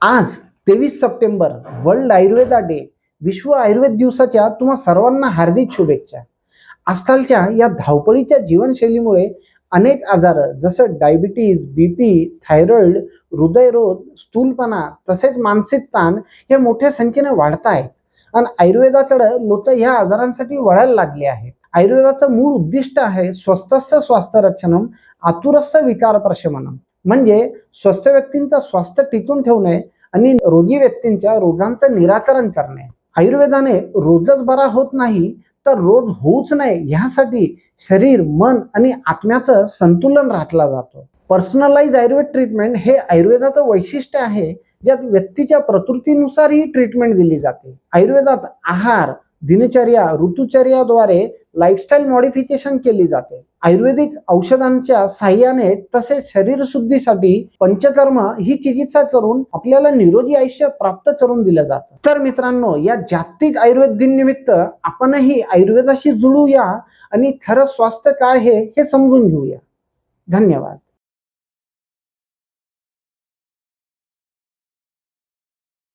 आज 23 September world Ayurveda day, विश्व आयुर्वेद दिवसाच्या तुम्हा सर्वांना हार्दिक शुभेच्छा। आजकालच्या या धावपळीच्या जीवनशैलीमुळे अनेक आजार जसं डायबिटीज, बीपी, थायरॉइड, हृदयरोग, स्थूलपणा तसेच मानसिक ताण हे मोठ्या संख्येने वाढत आहेत आणि आयुर्वेदाकडे लोक ह्या आजारांसाठी वळायला लागले आहेत। आयुर्वेदाचं मूळ उद्दिष्ट आहे स्वस्थस्य स्वास्थ्य रक्षणम आतुरस्य विकार प्रशमनम, म्हणजे स्वस्थ व्यक्तींचं स्वास्थ्य टिकून ठेवणे आणि रोगी व्यक्तींच्या रोगांचं निराकरण करणे। आयुर्वेदाने रोगच बरा होत नाही तर रोग होऊच नये यासाठी शरीर, मन आणि आत्म्याचं संतुलन राखला जातो। पर्सनलाइज आयुर्वेद ट्रीटमेंट हे आयुर्वेदाचं वैशिष्ट्य आहे, ज्यात व्यक्तीच्या प्रकृतीनुसार ही ट्रीटमेंट दिली जाते। आयुर्वेदात आहार, दिनचर्या, ऋतुचर्याद्वारे लाईफस्टाईल मॉडिफिकेशन केली जाते। आयुर्वेदिक औषधांच्या साहाय्याने तसेच शरीर शुद्धीसाठी पंचकर्म ही चिकित्सा करून आपल्याला निरोगी आयुष्य प्राप्त करून दिलं जातं। तर मित्रांनो, या जागतिक आयुर्वेद दिन निमित्त आपणही आयुर्वेदाशी जुळूया आणि खरं स्वास्थ्य काय हे समजून घेऊया। धन्यवाद।